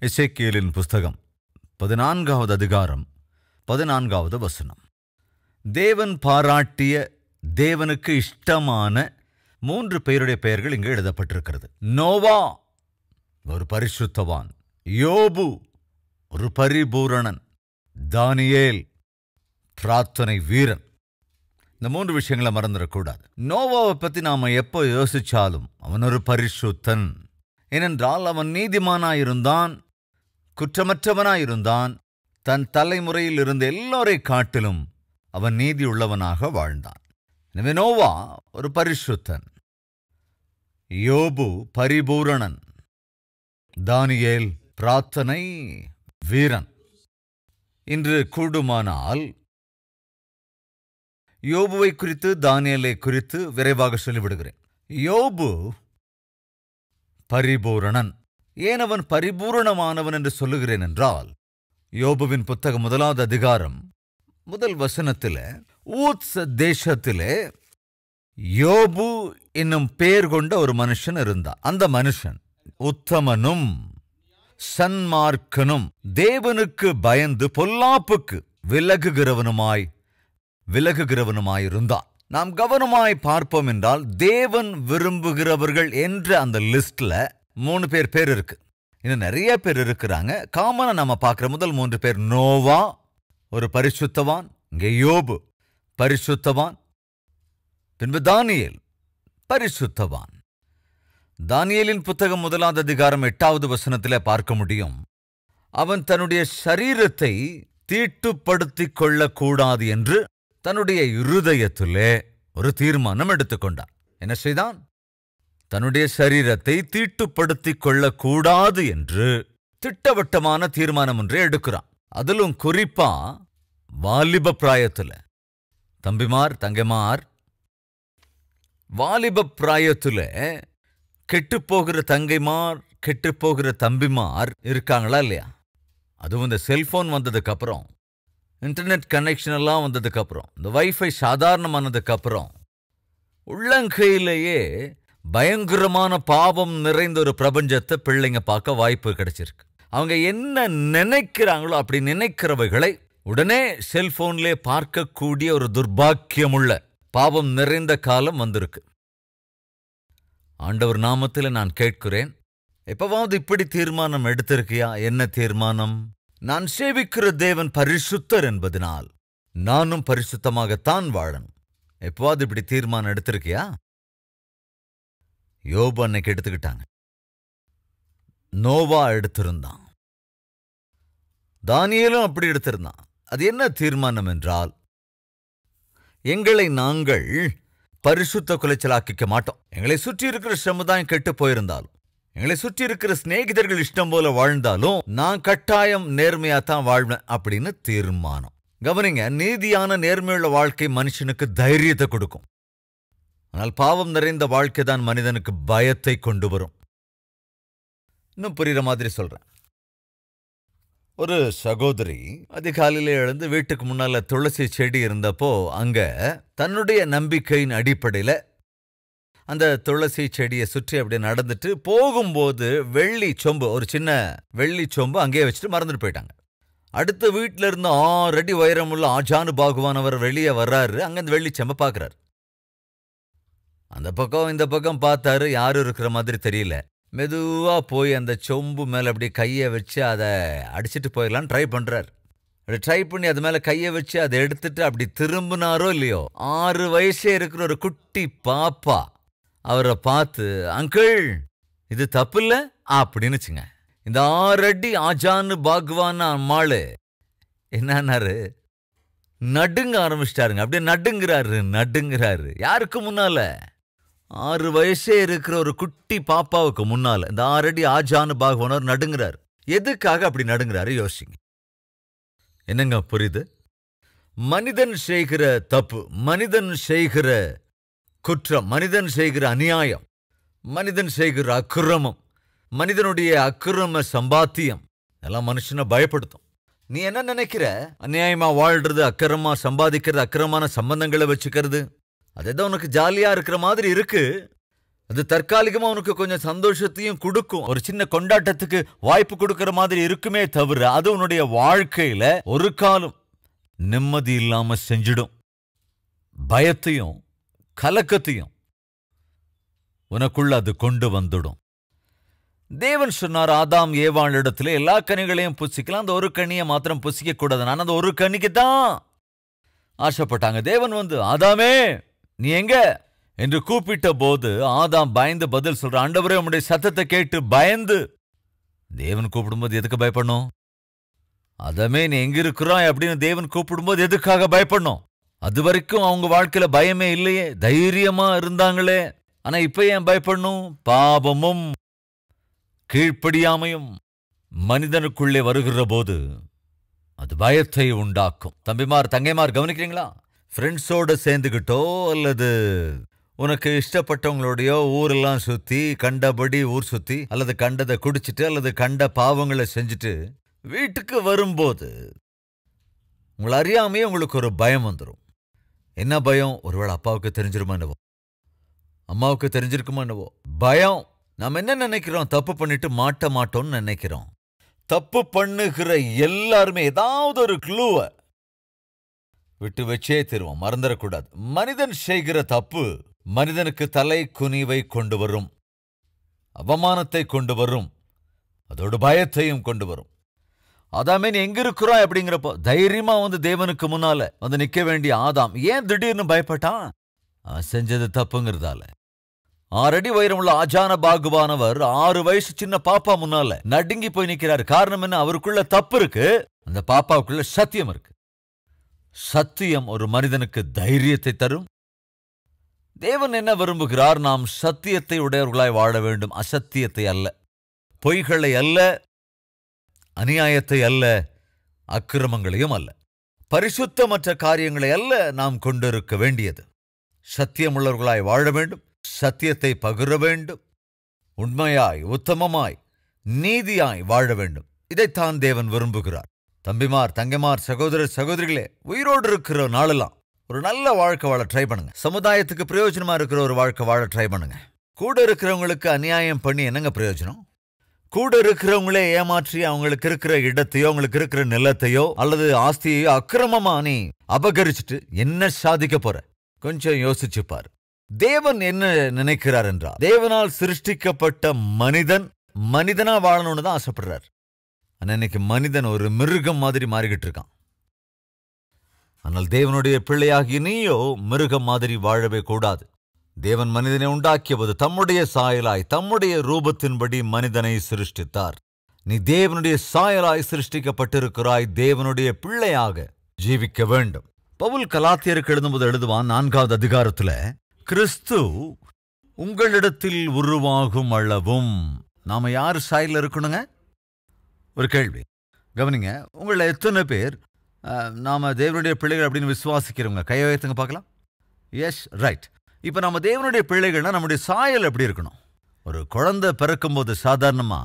எசேக்கியேலின் புஸ்தகம் 14வது அதிகாரம் 14வது வசனம். தேவன் பாராட்டிய, தேவனுக்கு இஷ்டமான 3 பேருடைய பெயர்கள் இங்கு எழுதப்பட்டிருக்கிறது. நோவா ஒரு பரிசுத்தவான், யோபு ஒரு பரிபூரணன், தானியேல் பிரார்த்தனை வீரன். இந்த 3 விஷயங்களை மறந்துடக்கூடாது. நோவாவை பற்றி நாம எப்போ யோசிச்சாலும் அவன் ஒரு பரிசுத்தன். ஏனென்றால் அவன் நீதிமானாயிருந்தான், குற்றமற்றவனாயிருந்தான். தன் தலைமுறையில் இருந்த எல்லோரை காட்டிலும் அவன் நீதி உள்ளவனாக வாழ்ந்தான். எனவே நோவா ஒரு பரிசுத்தன், யோபு பரிபூரணன், தானியேல் பிரார்த்தனை வீரன். இன்று கூடுமானால் யோபுவை குறித்து, தானியேலை குறித்து விரைவாக சொல்லிவிடுகிறேன். யோபு பரிபூரணன். ஏன் அவன் பரிபூரணமானவன் என்று சொல்லுகிறேன் என்றால், யோபுவின் புத்தகம் 1வது அதிகாரம் 1 வசனத்திலே, ஊத்ஸ் தேசத்திலே யோபு என்னும் பெயர் கொண்ட ஒரு மனுஷன் இருந்தான். அந்த மனுஷன் உத்தமனும் சன்மார்க்கனும், தேவனுக்கு பயந்து பொல்லாப்புக்கு விலகுகிறவனுமாயிருந்தான். நாம் கவனமாய் பார்ப்போம் என்றால், தேவன் விரும்புகிறவர்கள் என்ற அந்த லிஸ்ட்ல 3 பேர் இருக்கு. இன்னும் நிறைய பேர் இருக்கிறாங்க. காமனா நம்ம பார்க்கிற முதல் 3 பேர், நோவா ஒரு பரிசுத்தவான், இங்கே யோபு பரிசுத்தவான், பின்பு தானியேல் பரிசுத்தவான். தானியேலின் புத்தகம் 1வது அதிகாரம் 8வது வசனத்திலே பார்க்க முடியும். அவன் தன்னுடைய சரீரத்தை தீட்டுப்படுத்திக் கொள்ளக்கூடாது என்று தன்னுடைய இருதயத்திலே ஒரு தீர்மானம் எடுத்துக்கொண்டான். என்ன செய்தான்? தன்னுடைய சரீரத்தை தீட்டுப்படுத்திக் கொள்ளக்கூடாது என்று திட்டவட்டமான தீர்மானம் ஒன்றை எடுக்கிறான். அதிலும் குறிப்பா வாலிப பிராயத்தில், தம்பிமார் தங்கைமார், வாலிப பிராயத்தில் கெட்டுப்போகிற தங்கைமார், கெட்டுப்போகிற தம்பிமார் இருக்காங்களா இல்லையா? அதுவும் இந்த செல்போன் வந்ததுக்கு அப்புறம், இன்டர்நெட் கனெக்ஷன் எல்லாம் வந்ததுக்கு அப்புறம், இந்த வைஃபை சாதாரணமானதுக்கு அப்புறம், உள்ளங்கையிலேயே பயங்கரமான பாவம் நிறைந்த ஒரு பிரபஞ்சத்தை பிள்ளைங்க பார்க்க வாய்ப்பு கிடைச்சிருக்கு. அவங்க என்ன நினைக்கிறாங்களோ அப்படி நினைக்கிறவைகளை உடனே செல்போன்லே பார்க்கக்கூடிய ஒரு துர்பாக்கியமுள்ள பாவம் நிறைந்த காலம் வந்திருக்கு. ஆண்டவர் நாமத்தில் நான் கேட்கிறேன், எப்பவாவது இப்படி தீர்மானம் எடுத்திருக்கியா? என்ன தீர்மானம்? நான் சேவிக்கிற தேவன் பரிசுத்தர் என்பதனால் நானும் பரிசுத்தமாகத்தான் வாழணும். எப்பவாவது இப்படி தீர்மானம் எடுத்திருக்கியா? யோபு அன்னைக்கு எடுத்துக்கிட்டாங்க, நோவா எடுத்திருந்தான், தானியேலும் அப்படி எடுத்திருந்தான். அது என்ன தீர்மானம் என்றால், எங்களை நாங்கள் பரிசுத்த குலைச்சலாக்கிக்க மாட்டோம். எங்களை சுற்றி இருக்கிற சமுதாயம் கெட்டு போயிருந்தாலும், எங்களை சுற்றி இருக்கிற சிநேகிதர்கள் இஷ்டம் போல வாழ்ந்தாலும், நான் கட்டாயம் நேர்மையாத்தான் வாழ்வேன் அப்படின்னு தீர்மானம். கவனிங்க, நீதியான நேர்மையுள்ள வாழ்க்கை மனுஷனுக்கு தைரியத்தை கொடுக்கும். ஆனால் பாவம் நிறைந்த வாழ்க்கை தான் மனிதனுக்கு பயத்தை கொண்டு வரும். இன்னும் புரிகிற மாதிரி சொல்றேன். ஒரு சகோதரி அதிகாலையில எழுந்து வீட்டுக்கு முன்னால துளசி செடி இருந்தப்போ, அங்க தன்னுடைய நம்பிக்கையின் அடிப்படையில அந்த துளசி செடியை சுற்றி அப்படியே நடந்துட்டு போகும்போது வெள்ளி சொம்பு, ஒரு சின்ன வெள்ளி சொம்பு அங்கேயே வச்சுட்டு மறந்துட்டு போயிட்டாங்க. அடுத்த வீட்டில இருந்து 6 அடி உயரமுள்ள ஆஜானு பாகுவானவர் வெளியே வர்றாரு. அங்க அந்த வெள்ளி செம்பை பார்க்கறாரு. அந்த பக்கம் இந்த பக்கம் பார்த்தாரு, யாரும் இருக்கிற மாதிரி தெரியல. மெதுவா போய் அந்த சொம்பு மேல அப்படி கையை வச்சு அதை அடிச்சுட்டு போயிடலான்னு ட்ரை பண்றாரு. அப்படி ட்ரை பண்ணி அது மேல கையை வச்சு அதை எடுத்துட்டு அப்படி திரும்பினாரோ இல்லையோ, 6 வயசே இருக்கிற ஒரு குட்டி பாப்பா அவரை பார்த்து, அங்கிள் இது தப்பு இல்ல அப்படின்னுச்சுங்க. இந்த 6 அடி ஆஜானு பாகுவான அம்மாளு என்னாரு, நடுங்க ஆரம்பிச்சிட்டாருங்க. அப்படியே நடுங்கிறாரு. யாருக்கு முன்னால? 6 வயசே இருக்கிற ஒரு குட்டி பாப்பாவுக்கு முன்னால இந்த 6 அடி ஆஜானு பாகுவானவர் நடுங்கிறார். எதுக்காக அப்படி நடுங்கிறாரு யோசிங்க. என்னங்க புரியுது? மனிதன் செய்கிற தப்பு, மனிதன் செய்கிற குற்றம், மனிதன் செய்கிற அநியாயம், மனிதன் செய்கிற அக்கிரமம், மனிதனுடைய அக்கிரம சம்பாத்தியம் எல்லாம் மனுஷனை பயப்படுத்தும். நீ என்ன நினைக்கிற? அநியாயமா வாழ்றது, அக்கிரமா சம்பாதிக்கிறது, அக்கிரமான சம்பந்தங்களை வச்சுக்கிறது, அது ஏதோ உனக்கு ஜாலியா இருக்கிற மாதிரி இருக்கு. அது தற்காலிகமா உனக்கு கொஞ்சம் சந்தோஷத்தையும் கொடுக்கும், ஒரு சின்ன கொண்டாட்டத்துக்கு வாய்ப்பு கொடுக்கிற மாதிரி இருக்குமே தவிர அது உன்னுடைய வாழ்க்கையில ஒரு காலம் நிம்மதி இல்லாம செஞ்சிடும். பயத்தையும் கலக்கத்தையும் உனக்குள்ள அது கொண்டு வந்துடும். தேவன் சொன்னார் ஆதாம் ஏவாள் இடத்துல எல்லா கனிகளையும் புசிக்கலாம், அந்த ஒரு கனியை மாத்திரம் புசிக்க கூடாது. நான் அந்த ஒரு கனிக்கு தான் ஆசைப்பட்டாங்க. தேவன் வந்து ஆதாமே நீ எங்க என்று கூப்பிட்ட போது ஆதாம் பயந்து பதில் சொல்ற, ஆண்டவரே உம்முடைய சத்தத்தை கேட்டு பயந்து. தேவன் கூப்பிடும்போது எதுக்கு பயப்படணும்? ஆதாமே நீ எங்க இருக்கிறாய் அப்படின்னு தேவன் கூப்பிடும்போது எதுக்காக பயப்படணும்? அது வரைக்கும் அவங்க வாழ்க்கையில பயமே இல்லையே, தைரியமா இருந்தாங்களே. ஆனா இப்ப ஏன் பயப்படணும்? பாவமும் கீழ்ப்படியாமையும் மனிதனுக்குள்ளே வருகிற போது அது பயத்தை உண்டாக்கும். தம்பிமார் தங்கைமார் கவனிக்கிறீங்களா? ஃப்ரெண்ட்ஸோட சேர்ந்துக்கிட்டோ அல்லது உனக்கு இஷ்டப்பட்டவங்களோடையோ ஊரெல்லாம் சுத்தி கண்டபடி ஊர் சுத்தி அல்லது கண்டதை குடிச்சிட்டு அல்லது கண்ட பாவங்களை செஞ்சுட்டு வீட்டுக்கு வரும்போது உங்களை அறியாமையே உங்களுக்கு ஒரு பயம் வந்துடும். என்ன பயம்? ஒருவேளை அப்பாவுக்கு தெரிஞ்சிருமா என்னவோ, அம்மாவுக்கு தெரிஞ்சிருக்குமா என்னவோ பயம். நாம் என்ன நினைக்கிறோம்? தப்பு பண்ணிட்டு மாட்ட மாட்டோம்னு நினைக்கிறோம். தப்பு பண்ணுகிற எல்லாருமே ஏதாவது ஒரு க்ளூவை விட்டு வச்சே தருவோம், மறந்துடக்கூடாது. மனிதன் செய்கிற தப்பு மனிதனுக்கு தலை குனிவை கொண்டு வரும், அவமானத்தை கொண்டு வரும், அதோட பயத்தையும் கொண்டு வரும். ஆதாமே நீ எங்க இருக்கிறோம் அப்படிங்கிறப்போ தைரியமா வந்து தேவனுக்கு முன்னால வந்து நிக்க வேண்டிய ஆதாம் ஏன் திடீர்னு பயப்பட்டான்? செஞ்சது தப்புங்கிறதால. 6 அடி உயரமுள்ள ஆஜான பாகுவானவர் 6 வயசு சின்ன பாப்பா முன்னால நடுங்கி போய் நிக்கிறார். காரணம் என்ன? அவருக்குள்ள தப்பு இருக்கு, அந்த பாப்பாவுக்குள்ள சத்தியம் இருக்கு. சத்தியம் ஒரு மனிதனுக்கு தைரியத்தை தரும். தேவன் என்ன விரும்புகிறார்? நாம் சத்தியத்தை உடையவர்களாய் வாழ வேண்டும், அசத்தியத்தை அல்ல, பொய்களை அல்ல, அநியாயத்தை அல்ல, அக்கிரமங்களையும் அல்ல, பரிசுத்தமற்ற காரியங்களை அல்ல நாம் கொண்டிருக்க வேண்டியது. சத்தியமுள்ளவர்களாய் வாழ வேண்டும், சத்தியத்தை பகிர வேண்டும், உண்மையாய் உத்தமமாய் நீதியாய் வாழ வேண்டும். இதைத்தான் தேவன் விரும்புகிறார். தம்பிமார் தங்கைமார் சகோதர சகோதரிகளே, உயிரோடு இருக்கிற நாளெல்லாம் ஒரு நல்ல வாழ்க்கை வாழ ட்ரை பண்ணுங்க. சமுதாயத்துக்கு பிரயோஜனமா இருக்கிற ஒரு வாழ்க்கை வாழ ட்ரை பண்ணுங்க. கூட இருக்கிறவங்களுக்கு அநியாயம் பண்ணி என்னங்க பிரயோஜனம்? கூட இருக்கிறவங்களே ஏமாற்றி அவங்களுக்கு இருக்கிற இடத்தையோ அவங்களுக்கு இருக்கிற நிலத்தையோ அல்லது ஆஸ்தியையோ அக்கிரமமா நீ அபகரிச்சுட்டு என்ன சாதிக்க போற? கொஞ்சம் யோசிச்சு பாரு. தேவன் என்ன நினைக்கிறார் என்றால், தேவனால் சிருஷ்டிக்கப்பட்ட மனிதன் மனிதனா வாழணும்னு தான் ஆசைப்படுறார். ஆனா இன்னைக்கு மனிதன் ஒரு மிருகம் மாதிரி மாறிக்கிட்டு இருக்கான். ஆனால் தேவனுடைய பிள்ளையாகிய நீயோ மிருகம் மாதிரி வாழவே கூடாது. தேவன் மனிதனை உண்டாக்கியபோது தம்முடைய சாயலாய் தம்முடைய ரூபத்தின்படி மனிதனை சிருஷ்டித்தார். நீ தேவனுடைய சாயலாய் சிருஷ்டிக்கப்பட்டிருக்கிறாய். தேவனுடைய பிள்ளையாக ஜீவிக்க வேண்டும். பவுல் கலாத்தியருக்கு எழுதும்போது எழுதுவான் 4வது அதிகாரத்துல, கிறிஸ்து உங்களிடத்தில் உருவாகும் அளவும். நாம யார் சாயல இருக்கணுங்க? ஒரு கேள்வி கவனிங்க. உங்களை எத்தனை பேர் நாம தேவனுடைய பிள்ளைகள் அப்படின்னு விசுவாசிக்கிறவங்க? கையை வைத்துங்க பார்க்கலாம். Yes, right. இப்ப நம்ம தேவனுடைய பிள்ளைகள்னா நம்முடைய சாயல் எப்படி இருக்கணும்? ஒரு குழந்தை பிறக்கும்போது சாதாரணமா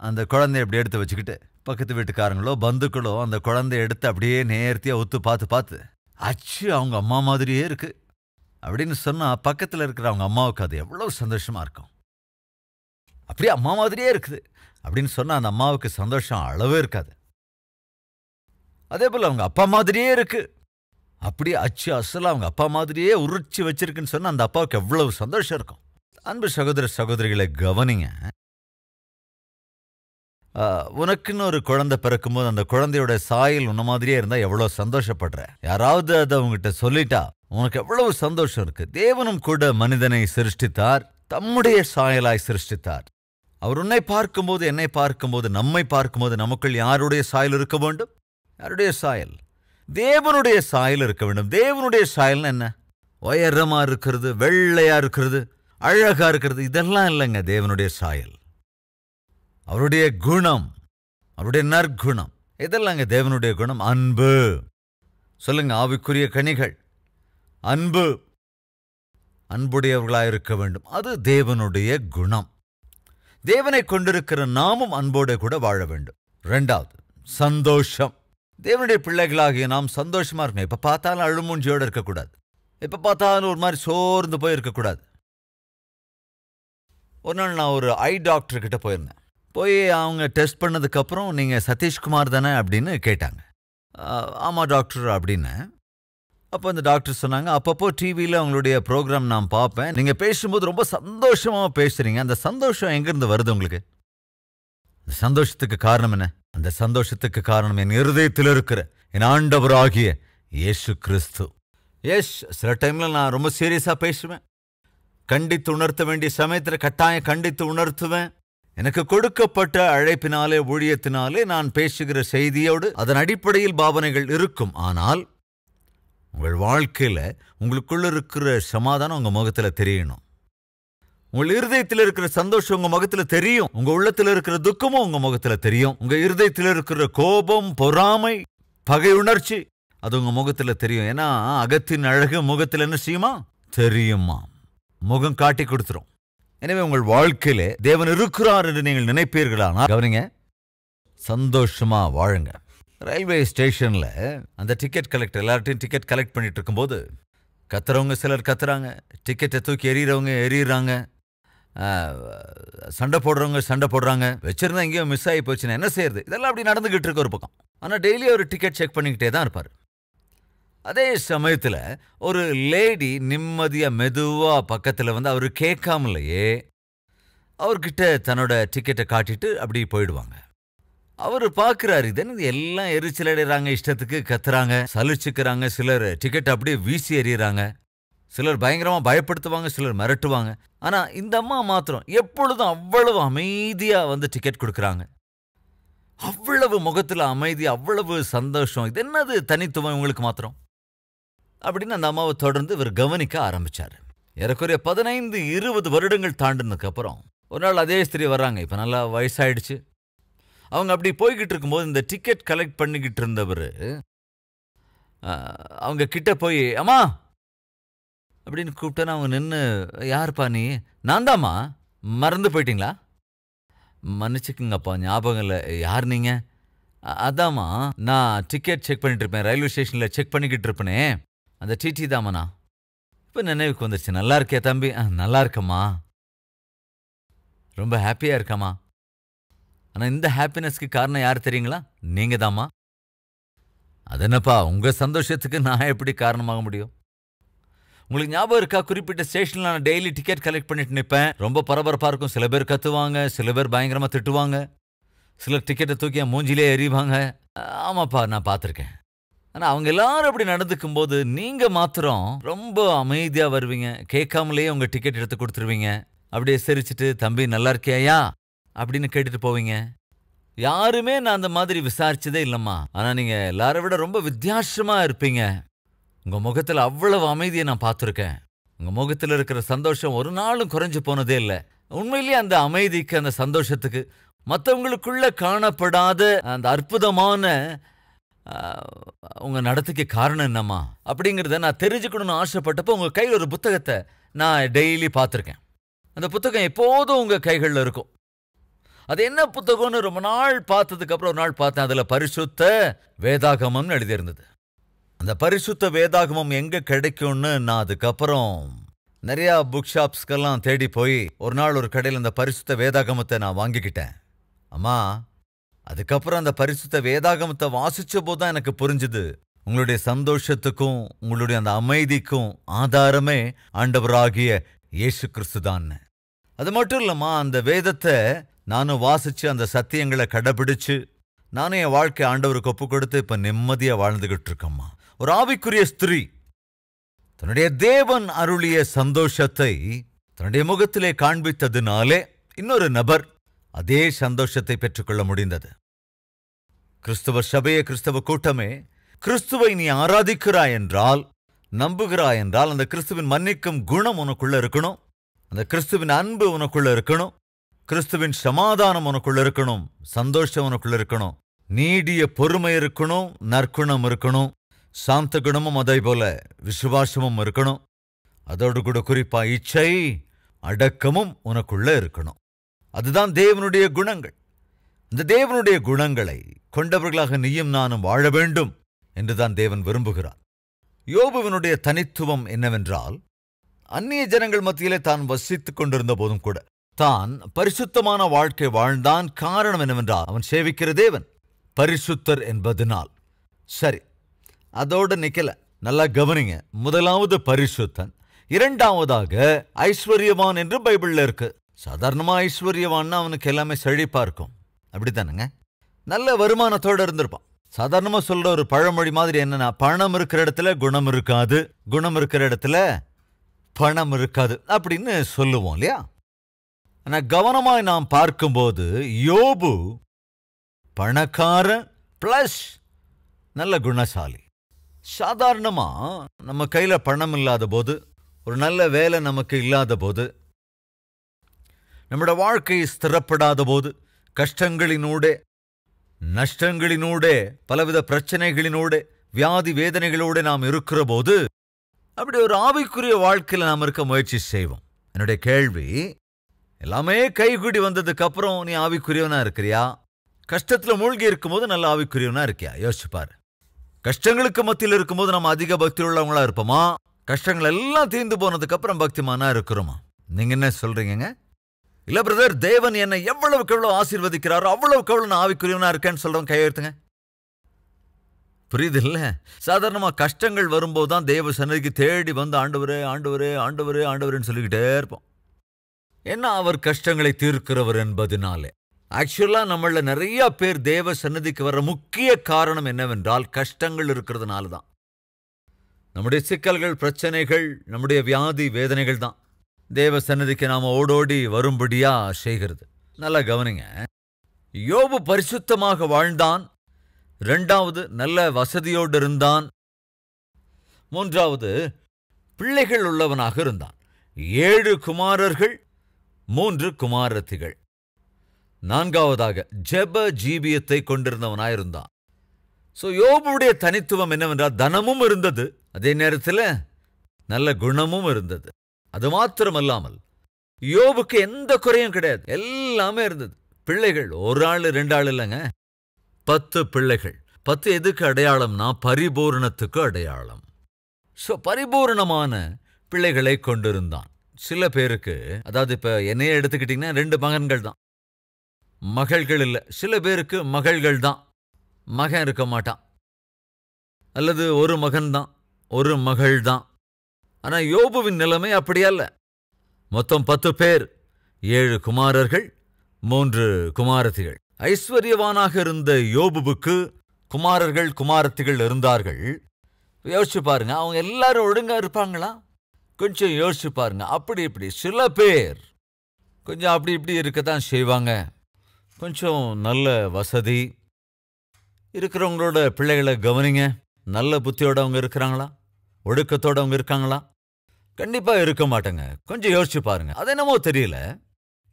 அந்த குழந்தைய எப்படி எடுத்து வச்சுக்கிட்டு பக்கத்து வீட்டுக்காரங்களோ பந்துக்களோ அந்த குழந்தைய எடுத்து அப்படியே நேர்த்தியா ஒத்து பார்த்து பார்த்து அச்சு அவங்க அம்மா மாதிரியே இருக்கு அப்படின்னு சொன்னா பக்கத்துல இருக்கிற அவங்க அம்மாவுக்கு அது எவ்வளவு சந்தோஷமா இருக்கும். அப்படியே அம்மா மாதிரியே இருக்குது அப்படின்னு சொன்னா அந்த அம்மாவுக்கு சந்தோஷம் அளவே இருக்காது. அதே போல அவங்க அப்பா மாதிரியே இருக்கு, அப்படியே அச்சு அசல அவங்க அப்பா மாதிரியே உரிச்சு வச்சிருக்குன்னு சொன்னா அந்த அப்பாவுக்கு எவ்வளவு சந்தோஷம் இருக்கும். அன்பு சகோதர சகோதரிகளை கவனிங்க. உனக்குன்னு ஒரு குழந்தை பிறக்கும்போது அந்த குழந்தையோட சாயல் உன்ன மாதிரியே இருந்தா எவ்வளவு சந்தோஷப்படுற. யாராவது அதை உங்ககிட்ட சொல்லிட்டா உனக்கு எவ்வளவு சந்தோஷம் இருக்கு. தேவனும் கூட மனிதனை சிருஷ்டித்தார், தம்முடைய சாயலாய் சிருஷ்டித்தார். அவர் உன்னை பார்க்கும்போது என்னை பார்க்கும்போது நம்மை பார்க்கும்போது நமக்குள் யாருடைய சாயல் இருக்க வேண்டும்? யாருடைய சாயல்? தேவனுடைய சாயல் இருக்க வேண்டும். தேவனுடைய சாயல்னா என்ன? உயரமா இருக்கிறது, வெள்ளையா இருக்கிறது, அழகா இருக்கிறது, இதெல்லாம் இல்லைங்க தேவனுடைய சாயல். அவருடைய குணம், அவருடைய நற்குணம், இதெல்லாங்க தேவனுடைய குணம். அன்பு. சொல்லுங்க, ஆவிக்குரிய கனிகள் அன்பு. அன்புடையவர்களாக இருக்க வேண்டும், அது தேவனுடைய குணம். தேவனை கொண்டிருக்கிற நாமும் அன்போட கூட வாழ வேண்டும். 2வது சந்தோஷம். தேவனுடைய பிள்ளைகளாகிய நாம் சந்தோஷமா இருக்கணும். எப்ப பார்த்தாலும் அழுமூஞ்சியோடு இருக்கக்கூடாது. எப்ப பார்த்தாலும் ஒரு மாதிரி சோர்ந்து போய் இருக்கக்கூடாது. ஒரு நாள் நான் ஒரு ஐ டாக்டர்கிட்ட போயிருந்தேன். போய் அவங்க டெஸ்ட் பண்ணதுக்கப்புறம், நீங்கள் சதீஷ்குமார் தானே அப்படின்னு கேட்டாங்க. ஆமாம் டாக்டர் அப்படின்னு. அப்போ அந்த டாக்டர் சொன்னாங்க, அப்பப்போ டிவியில் உங்களுடைய ப்ரோக்ராம் நான் பார்ப்பேன், நீங்கள் பேசும்போது ரொம்ப சந்தோஷமாக பேசுகிறீங்க. அந்த சந்தோஷம் எங்கேருந்து வருது உங்களுக்கு? அந்த சந்தோஷத்துக்கு காரணம் என்ன? அந்த சந்தோஷத்துக்கு காரணம் என் இருதயத்தில் இருக்கிற என் ஆண்டவராகிய இயேசு கிறிஸ்து. சில டைமில் நான் ரொம்ப சீரியஸாக பேசுவேன். கண்டித்து உணர்த்த வேண்டிய சமயத்தில் கட்டாயம் கண்டித்து உணர்த்துவேன். எனக்கு கொடுக்கப்பட்ட அழைப்பினாலே, ஊழியத்தினாலே நான் பேசுகிற செய்தியோடு அதன் அடிப்படையில் பாவனைகள் இருக்கும். ஆனால் உங்கள் வாழ்க்கையில் உங்களுக்குள்ள இருக்கிற சமாதானம் உங்கள் முகத்தில் தெரியணும். உங்கள் இருதயத்தில் இருக்கிற சந்தோஷம் உங்க முகத்துல தெரியும். உங்க உள்ளத்தில் இருக்கிற துக்கமும் உங்க முகத்துல தெரியும். உங்க இருதயத்தில் இருக்கிற கோபம், பொறாமை, பகை உணர்ச்சி அது உங்க முகத்துல தெரியும். ஏன்னா அகத்தின் அழகு முகத்தில் என்ன செய்யுமா? தெரியுமா? முகம் காட்டி கொடுத்துரும். எனவே உங்கள் வாழ்க்கையிலே தேவன் இருக்கிறார் என்று நீங்கள் நினைப்பீர்களானா, கவனிங்க, சந்தோஷமா வாழுங்க. ரயில்வே ஸ்டேஷன்ல அந்த டிக்கெட் கலெக்டர் எல்லார்ட்டையும் டிக்கெட் கலெக்ட் பண்ணிட்டு இருக்கும்போது கத்துறவங்க சிலர் கத்துறாங்க, டிக்கெட்டை தூக்கி எறிகிறவங்க எறிகிறாங்க, சண்டை போடுறவங்க சண்டை போடுறாங்க. வச்சிருந்தா எங்கேயோ மிஸ் ஆகி போச்சுன்னா என்ன செய்யறது? இதெல்லாம் அப்படி நடந்துகிட்டு இருக்க ஒரு பக்கம். ஆனால் டெய்லி ஒரு டிக்கெட் செக் பண்ணிக்கிட்டே தான் இருப்பார். அதே சமயத்தில் ஒரு லேடி நிம்மதியாக மெதுவாக பக்கத்தில் வந்து அவர் கேட்காமலையே அவர்கிட்ட தன்னோட டிக்கெட்டை காட்டிட்டு அப்படி போயிடுவாங்க. அவர் பார்க்குறாரு, இதென்ன எல்லாம் எரிச்சல் அடைகிறாங்க, இஷ்டத்துக்கு கத்துறாங்க, சலிச்சுக்கிறாங்க. சிலர் டிக்கெட் அப்படியே வீசி எறிகிறாங்க, சிலர் பயங்கரமாக பயப்படுத்துவாங்க, சிலர் மிரட்டுவாங்க. ஆனால் இந்த அம்மா மாத்திரம் எப்பொழுதும் அவ்வளவு அமைதியாக வந்து டிக்கெட் கொடுக்குறாங்க. அவ்வளவு முகத்தில் அமைதி, அவ்வளவு சந்தோஷம். இது என்னது தனித்துவம் உங்களுக்கு மாத்திரம் அப்படின்னு அந்த அம்மாவை தொடர்ந்து இவர் கவனிக்க ஆரம்பிச்சார். ஏறக்குறைய 15-20 வருடங்கள் தாண்டினதுக்கு அப்புறம் ஒரு நாள் அதே ஸ்திரீ வர்றாங்க. இப்போ நல்லா வயசாயிடுச்சு. அவங்க அப்படி போய்கிட்டு இருக்கும்போது இந்த டிக்கெட் கலெக்ட் பண்ணிக்கிட்டு இருந்தவர் அவங்க கிட்ட போய், அம்மா அப்படின்னு கூப்பிட்டேன்னா அவங்க நின்று, யாருப்பா நீ? நான் தாம்மா. மறந்து போயிட்டீங்களா? மன்னிச்சுக்குங்கப்பா, ஞாபகம் இல்லை. யார் நீங்க? அதாம்மா, நான் டிக்கெட் செக் பண்ணிட்டு இருப்பேன், ரயில்வே ஸ்டேஷனில் செக் பண்ணிக்கிட்டு இருப்பேனே, அந்த டிடி தாம்மா. இப்போ நினைவுக்கு வந்துருச்சு. நல்லா இருக்கே தம்பி? நல்லா இருக்கம்மா, ரொம்ப ஹாப்பியாக இருக்கம்மா. ஆனால் இந்த ஹாப்பினஸ்க்கு காரணம் யார் தெரியுங்களா? நீங்க தாம்மா. அது என்னப்பா, உங்கள் சந்தோஷத்துக்கு நான் எப்படி காரணமாக முடியும்? உங்களுக்கு ஞாபகம் இருக்கா, குறிப்பிட்ட ஸ்டேஷனில் நான் டெய்லி டிக்கெட் கலெக்ட் பண்ணிட்டு நிற்பேன். ரொம்ப பரபரப்பாக இருக்கும். சில பேர் கத்துவாங்க, சில பேர் பயங்கரமாக திட்டுவாங்க, சிலர் டிக்கெட்டை தூக்கி மூஞ்சிலே எறிவாங்க. ஆமாப்பா, நான் பார்த்துருக்கேன். ஆனால் அவங்க எல்லாரும் அப்படி நடந்துக்கும் போது நீங்கள் மாத்திரம் ரொம்ப அமைதியாக வருவீங்க. கேட்காமலேயே உங்கள் டிக்கெட் எடுத்து கொடுத்துருவீங்க. அப்படியே சிரிச்சிட்டு, தம்பி நல்லா இருக்கியா அப்படின்னு கேட்டுட்டு போவீங்க. யாருமே நான் அந்த மாதிரி விசாரிச்சதே இல்லைம்மா. ஆனால் நீங்கள் எல்லாரை விட ரொம்ப வித்தியாசமாக இருப்பீங்க. உங்கள் முகத்தில் அவ்வளவு அமைதியை நான் பார்த்துருக்கேன். உங்கள் முகத்தில் இருக்கிற சந்தோஷம் ஒரு நாளும் குறைஞ்சு போனதே இல்லை. உண்மையிலேயே அந்த அமைதிக்கு, அந்த சந்தோஷத்துக்கு, மற்றவங்களுக்குள்ள காணப்படாத அந்த அற்புதமான உங்கள் நடத்தைக்கு காரணம் என்னம்மா அப்படிங்கிறத நான் தெரிஞ்சுக்கணும்னு ஆசைப்பட்டப்போ உங்கள் கையில் ஒரு புத்தகத்தை நான் டெய்லி பார்த்துருக்கேன். அந்த புத்தகம் எப்போதும் உங்கள் கைகளில் இருக்கும். அது என்ன புத்தகம்னு ரொம்ப நாள் பார்த்ததுக்கப்புறம் ஒரு நாள் பார்த்தேன். அதில் பரிசுத்த வேதாகமம்னு எழுதியிருந்தது. அந்த பரிசுத்த வேதாகமம் எங்கே கிடைக்கும்னு நான் அதுக்கப்புறம் நிறையா புக் ஷாப்ஸ்க்கெல்லாம் தேடி போய் ஒரு நாள் ஒரு கடையில் அந்த பரிசுத்த வேதாகமத்தை நான் வாங்கிக்கிட்டேன். அம்மா, அதுக்கப்புறம் அந்த பரிசுத்த வேதாகமத்தை வாசிச்ச போது தான் எனக்கு புரிஞ்சுது, உங்களுடைய சந்தோஷத்துக்கும் உங்களுடைய அந்த அமைதிக்கும் ஆதாரமே ஆண்டவராகிய இயேசு கிறிஸ்து தான். அது மட்டும் இல்லம்மா, அந்த வேதத்தை நானும் வாசிச்சு அந்த சத்தியங்களை கடைபிடிச்சு நானும் என் வாழ்க்கை ஆண்டவருக்கு ஒப்பு கொடுத்து இப்ப நிம்மதியா வாழ்ந்துகிட்டு இருக்கம்மா. ஒரு ஆவிக்குரிய ஸ்திரீ தன்னுடைய தேவன் அருளிய சந்தோஷத்தை தன்னுடைய முகத்திலே காண்பித்ததினாலே இன்னொரு நபர் அதே சந்தோஷத்தை பெற்றுக்கொள்ள முடிந்தது. கிறிஸ்துவ சபையே, கிறிஸ்தவ கூட்டமே, கிறிஸ்துவை நீ ஆராதிக்கிறாய் என்றால், நம்புகிறாய் என்றால், அந்த கிறிஸ்துவின் மன்னிக்கும் குணம் உனக்குள்ள இருக்கணும், அந்த கிறிஸ்துவின் அன்பு உனக்குள்ள இருக்கணும், கிறிஸ்துவின் சமாதானம் உனக்குள்ள இருக்கணும், சந்தோஷம் உனக்குள்ள இருக்கணும், நீடிய பொறுமை இருக்கணும், நற்குணம் இருக்கணும், சாந்த குணமும் அதே போல விசுவாசமும் இருக்கணும். அதோடு கூட குறிப்பா இச்சை அடக்கமும் உனக்குள்ள இருக்கணும். அதுதான் தேவனுடைய குணங்கள். இந்த தேவனுடைய குணங்களை கொண்டவர்களாக நீயும் நானும் வாழ வேண்டும் என்றுதான் தேவன் விரும்புகிறார். யோபுவினுடைய தனித்துவம் என்னவென்றால், அந்நிய ஜனங்கள் மத்தியிலே தான் வசித்துக் கொண்டிருந்த போதும் கூட தான் பரிசுத்தமான வாழ்க்கை வாழ்ந்தான். காரணம் என்னவென்றால் அவன் சேவிக்கிற தேவன் பரிசுத்தர் என்பதனால். சரி, அதோடு நிக்கல. நல்லா கவனிங்க. முதலாவது பரிசுத்தன், இரண்டாவதாக ஐஸ்வர்யவான் என்று பைபிள்ல இருக்கு. சாதாரணமா ஐஸ்வர்யவான்னா அவனுக்கு எல்லாமே செழிப்பா இருக்கும், அப்படித்தானுங்க? நல்ல வருமானத்தோடு இருந்திருப்பான். சாதாரணமா சொல்ற ஒரு பழமொழி மாதிரி என்னன்னா, பணம் இருக்கிற இடத்துல குணம் இருக்காது, குணம் இருக்கிற இடத்துல பணம் இருக்காது அப்படின்னு சொல்லுவோம் இல்லையா? ஆனா கவனமாய் நாம் பார்க்கும்போது யோபு பணக்காரன் பிளஸ் நல்ல குணசாலி. சாதாரணமா நம்ம கையில பணம் இல்லாத போது, ஒரு நல்ல வேலை நமக்கு இல்லாத போது, நம்முடைய வாழ்க்கை ஸ்திரப்படாத போது, கஷ்டங்களினூடே நஷ்டங்களினூடே பலவித பிரச்சனைகளினூடே வியாதி வேதனைகளோடு நாம் இருக்கிற போது அப்படி ஒரு ஆவிக்குரிய வாழ்க்கையில் நாம் இருக்க முயற்சி செய்வோம். என்னுடைய கேள்வி, எல்லாமே கைகூடி வந்ததுக்கு அப்புறம் நீ ஆவிக்குரியவனா இருக்கிறியா? கஷ்டத்துல மூழ்கி இருக்கும்போது நல்ல ஆவிக்குரியவனா இருக்கியா? யோசிச்சுப்பாரு. கஷ்டங்களுக்கு மத்தியில் இருக்கும்போது நம்ம அதிக பக்தி உள்ளவங்களா இருப்போமா? கஷ்டங்கள் எல்லாம் தீர்ந்து போனதுக்கு அப்புறம் பக்திமானா இருக்கிறோமா? நீங்க என்ன சொல்றீங்க? இல்ல பிரதர், தேவன் என்னை எவ்வளவுக்கு எவ்வளவு ஆசீர்வதிக்கிறாரோ அவ்வளவுக்கு எவ்வளவு நான் ஆவிக்குரியவனா இருக்கேன்னு சொல்றவங்க கையெழுத்துங்க. புரியுது இல்ல? சாதாரணமா கஷ்டங்கள் வரும்போதுதான் தேவ சன்னதிக்கு தேடி வந்து ஆண்டவரே ஆண்டவரே ஆண்டவரே ஆண்டவரேன்னு சொல்லிக்கிட்டே இருப்போம். என்ன, அவர் கஷ்டங்களை தீர்க்கிறவர் என்பதனாலே. ஆக்சுவலா நம்மள நிறைய பேர் தேவ சன்னதிக்கு வர்ற முக்கிய காரணம் என்னவென்றால் கஷ்டங்கள் இருக்கிறதுனால தான். நம்முடைய சிக்கல்கள், பிரச்சனைகள், நம்முடைய வியாதி வேதனைகள் தான் தேவ சன்னதிக்கு நாம ஓடோடி வரும்படியா செய்கிறது. நல்லா கவனிங்க. யோபு பரிசுத்தமாக வாழ்ந்தான். இரண்டாவது, நல்ல வசதியோடு இருந்தான். மூன்றாவது, பிள்ளைகள் உள்ளவனாக இருந்தான். 7 குமாரர்கள், 3 குமாரத்திகள். நான்காவதாக ஜெப ஜீவியத்தை கொண்டிருந்தவனாயிருந்தான். யோபுடைய தனித்துவம் என்னவென்றால் தனமும் இருந்தது, அதே நேரத்தில் நல்ல குணமும் இருந்தது. அது மாத்திரமல்லாமல் யோபுக்கு எந்த குறையும் கிடையாது, எல்லாமே இருந்தது. பிள்ளைகள் 1 ஆள் 2 ஆள் இல்லைங்க, 10 பிள்ளைகள். 10 எதுக்கு அடையாளம்னா பரிபூரணத்துக்கு அடையாளம். பரிபூரணமான பிள்ளைகளை கொண்டிருந்தான். சில பேருக்கு, அதாவது இப்ப என்னையே எடுத்துக்கிட்டீங்கன்னா 2 மகன்கள் தான், மகள்கள் இல்லை. சில பேருக்கு மகள்கள் தான், மகன் இருக்க மாட்டான். அல்லது ஒரு மகன் தான், ஒரு மகள் தான். ஆனா யோபுவின் நிலைமை அப்படியல்ல. மொத்தம் 10 பேர், 7 குமாரர்கள், 3 குமாரத்திகள். ஐஸ்வர்யவானாக இருந்த யோபுவுக்கு குமாரர்கள் குமாரத்திகள் இருந்தார்கள். யோசிச்சு பாருங்க, அவங்க எல்லாரும் ஒழுங்கா இருப்பாங்களா? கொஞ்சம் யோசிச்சு பாருங்க. அப்படி இப்படி சில பேர் கொஞ்சம் அப்படி இப்படி இருக்கத்தான் செய்வாங்க. கொஞ்சம் நல்ல வசதி இருக்கிறவங்களோட பிள்ளைகளை கவனிங்க. நல்ல புத்தியோட அவங்க இருக்கிறாங்களா? ஒழுக்கத்தோட அவங்க இருக்காங்களா? கண்டிப்பா இருக்க மாட்டாங்க. கொஞ்சம் யோசிச்சு பாருங்க. அது என்னமோ தெரியல,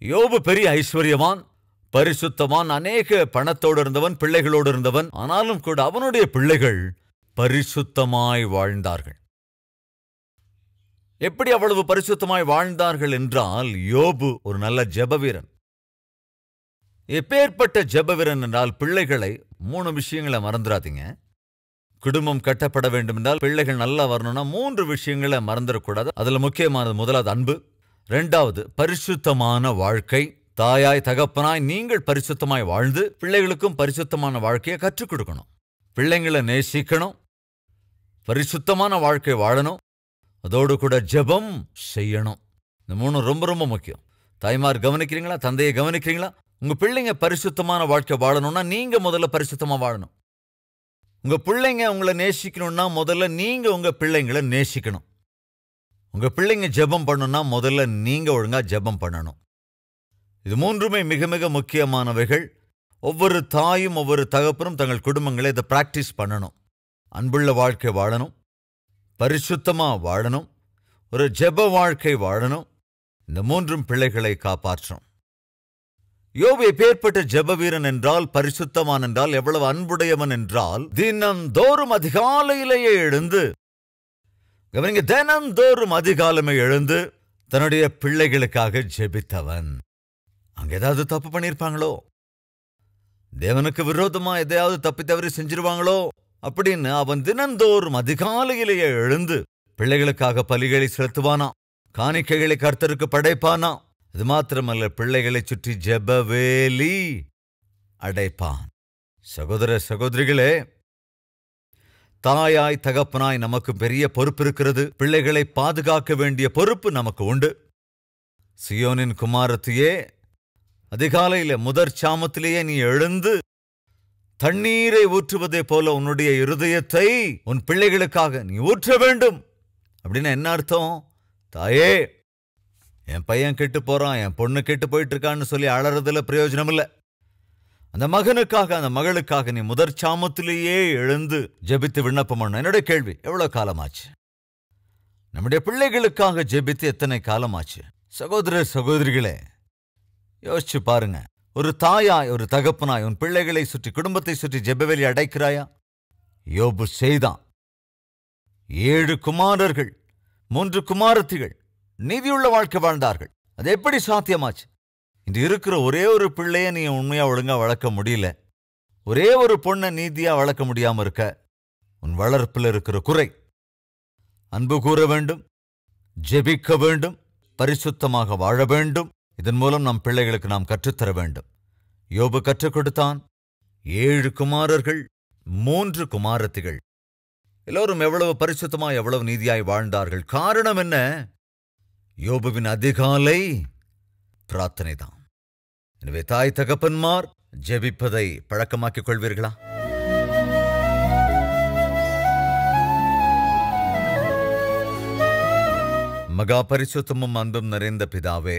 யோபு பெரிய ஐஸ்வர்யவான், பரிசுத்தவான், அநேக பணத்தோடு இருந்தவன், பிள்ளைகளோடு இருந்தவன். ஆனாலும் கூட அவனுடைய பிள்ளைகள் பரிசுத்தமாய் வாழ்ந்தார்கள். எப்படி அவ்வளவு பரிசுத்தமாய் வாழ்ந்தார்கள் என்றால், யோபு ஒரு நல்ல ஜெப வீரன். எப்பேற்பட்ட ஜெப வீரன் என்றால், பிள்ளைகளை 3 விஷயங்களை மறந்துடாதீங்க. குடும்பம் கட்டப்பட வேண்டும் என்றால், பிள்ளைகள் நல்லா வரணும்னா 3 விஷயங்களை மறந்துடக்கூடாது. அதுல முக்கியமானது, முதலாவது அன்பு, 2வது பரிசுத்தமான வாழ்க்கை. தாயாய் தகப்பனாய் நீங்கள் பரிசுத்தமாய் வாழ்ந்து பிள்ளைகளுக்கும் பரிசுத்தமான வாழ்க்கையை கற்றுக் கொடுக்கணும். பிள்ளைங்களை நேசிக்கணும், பரிசுத்தமான வாழ்க்கை வாழணும், அதோடு கூட ஜெபம் செய்யணும். இந்த 3 ரொம்ப ரொம்ப முக்கியம். தாய்மார் கவனிக்கிறீங்களா? தந்தையை கவனிக்கிறீங்களா? உங்க பிள்ளைங்க பரிசுத்தமான வாழ்க்கை வாழணும்னா நீங்க முதல்ல பரிசுத்தமா வாழணும். உங்க பிள்ளைங்க உங்களை நேசிக்கணும்னா முதல்ல நீங்க உங்க பிள்ளைங்களை நேசிக்கணும். உங்க பிள்ளைங்க ஜெபம் பண்ணணும்னா முதல்ல நீங்க ஒழுங்கா ஜெபம் பண்ணணும். இது 3மே மிக மிக முக்கியமானவைகள். ஒவ்வொரு தாயும் ஒவ்வொரு தகப்பனும் தங்கள் குடும்பங்களை இதை பிராக்டிஸ் பண்ணணும். அன்புள்ள வாழ்க்கை வாழணும், பரிசுத்தமா வாழணும், ஒரு ஜெப வாழ்க்கை வாழணும். இந்த 3ம் பிள்ளைகளை காப்பாற்றும். யோபு எப்பேற்பட்ட ஜெப வீரன் என்றால், பரிசுத்தமான் என்றால், எவ்வளவு அன்புடையவன் என்றால், தினந்தோறும் அதிகாலையிலேயே எழுந்து, கவனிங்க, தினந்தோறும் அதிகாலமே எழுந்து தன்னுடைய பிள்ளைகளுக்காக ஜெபித்தவன். அங்க ஏதாவது தப்பு பண்ணியிருப்பாங்களோ, தேவனுக்கு விரோதமா எதையாவது தப்பி தவறி செஞ்சிருவாங்களோ அப்படின்னு அவன் தினந்தோறும் அதிகாலையிலேயே எழுந்து பிள்ளைகளுக்காக பலிகளை செலுத்துவானா, காணிக்கைகளை கர்த்தருக்கு படைப்பானா, அது மாத்திரமல்ல, பிள்ளைகளை சுற்றி ஜெபவேலி அடைப்பான். சகோதர சகோதரிகளே, தாயாய் தகப்பனாய் நமக்கு பெரிய பொறுப்பு இருக்கிறது. பிள்ளைகளை பாதுகாக்க வேண்டிய பொறுப்பு நமக்கு உண்டு. சியோனின் குமாரத்தியே, அதிகாலையில முதற் சாமத்திலேயே நீ எழுந்து தண்ணீரை ஊற்றுவதை போல உன்னுடைய இருதயத்தை உன் பிள்ளைகளுக்காக நீ ஊற்ற வேண்டும். அப்படின்னு என்ன அர்த்தம்? தாயே, என் பையன் கெட்டு போறான், என் பொண்ணு கெட்டு போயிட்டு இருக்கான்னு சொல்லி அழறதுல பிரயோஜனம் இல்லை. அந்த மகனுக்காக, அந்த மகளுக்காக நீ முதற் சாமத்திலேயே எழுந்து ஜெபித்து விண்ணப்பம் பண்ண. என்னுடைய கேள்வி, எவ்வளவு காலமாச்சு? நம்முடைய பிள்ளைகளுக்காக ஜெபித்து எத்தனை காலமாச்சு? சகோதர சகோதரிகளே, யோசிச்சு பாருங்க. ஒரு தாயாய், ஒரு தகப்பனாய் உன் பிள்ளைகளை சுற்றி, குடும்பத்தை சுற்றி ஜெபவேலி அடைக்கிறாயா? யோபு செய்தான். 7 குமாரர்கள், 3 குமாரத்திகள் நீதியுள்ள வாழ்க்கை வாழ்ந்தார்கள். அது எப்படி சாத்தியமாச்சு? இன்று இருக்கிற ஒரே ஒரு பிள்ளைய நீ உண்மையா ஒழுங்கா வளர்க்க முடியல. ஒரே ஒரு பொண்ணை நீதியா வளர்க்க முடியாம இருக்க. உன் வளர்ப்பில் இருக்கிற குறை. அன்பு கூற வேண்டும், ஜெபிக்க வேண்டும், பரிசுத்தமாக வாழ வேண்டும். இதன் மூலம் நம் பிள்ளைகளுக்கு நாம் கற்றுத்தர வேண்டும். யோபு கற்றுக் கொடுத்தான். 7 குமாரர்கள், 3 குமாரத்திகள். எல்லோரும் எவ்வளவு பரிசுத்தமாய், எவ்வளவு நீதியாய் வாழ்ந்தார்கள். காரணம் என்ன? யோபுவின் அதிகாலை பிரார்த்தனைதான். எனவே தாய் தகப்பன்மார் ஜெபிப்பதை பழக்கமாக்கிக் கொள்வீர்களா? மகா பரிசுத்தமும் அன்பும் நிறைந்த பிதாவே,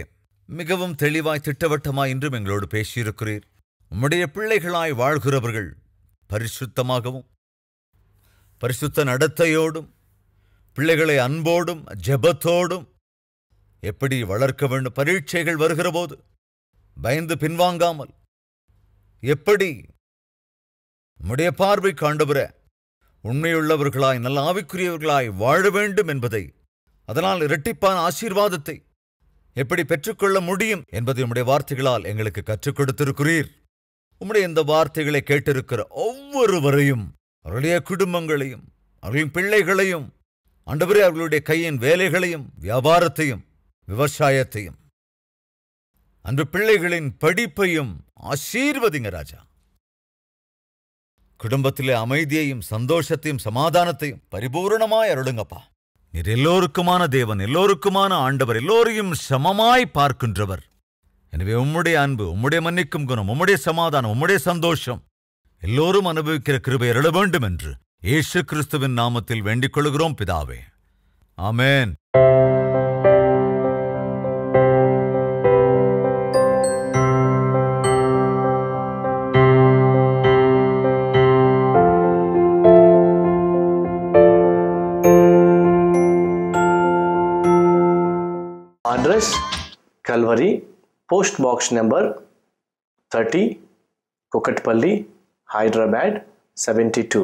மிகவும் தெளிவாய் திட்டவட்டமாய் இன்றும் எங்களோடு பேசியிருக்கிறீர். உம்முடைய பிள்ளைகளாய் வாழ்கிறவர்கள் பரிசுத்தமாகவும் பரிசுத்த நடத்தையோடும் பிள்ளைகளை அன்போடும் ஜெபத்தோடும் எப்படி வளர்க்க வேண்டும், பரீட்சைகள் வருகிற போது பயந்து பின்வாங்காமல் எப்படி உம்முடைய பார்வை காண்டவர உண்மையுள்ளவர்களாய் நல்ல ஆவிக்குரியவர்களாய் வாழ வேண்டும் என்பதை, அதனால் இரட்டிப்பான ஆசீர்வாதத்தை எப்படி பெற்றுக்கொள்ள முடியும் என்பதை உம்முடைய வார்த்தைகளால் எங்களுக்கு கற்றுக் கொடுத்திருக்கிறீர். உம்முடைய இந்த வார்த்தைகளை கேட்டிருக்கிற ஒவ்வொருவரையும், அவருடைய குடும்பங்களையும், அவர்களின் பிள்ளைகளையும், ஆண்டவரே அவர்களுடைய கையின் வேலைகளையும், வியாபாரத்தையும், விவசாயத்தையும், அன்று பிள்ளைகளின் படிப்பையும் ஆசீர்வதிங்க ராஜா. குடும்பத்திலே அமைதியையும் சந்தோஷத்தையும் சமாதானத்தையும் பரிபூரணமாய் அருளுங்கப்பா. நீர் எல்லோருக்குமான தேவன், எல்லோருக்குமான ஆண்டவர், எல்லோரையும் சமமாய் பார்க்கின்றவர். எனவே உம்முடைய அன்பு, உம்முடைய மன்னிக்கும் குணம், உம்முடைய சமாதானம், உம்முடைய சந்தோஷம் எல்லோரும் அனுபவிக்கிற கிருபை அருள வேண்டும் என்று இயேசு கிறிஸ்துவின் நாமத்தில் வேண்டிக் கொள்கிறோம் பிதாவே. ஆமென். Address Calvary, Post Box number 30, Kokatpalli, Hyderabad 72.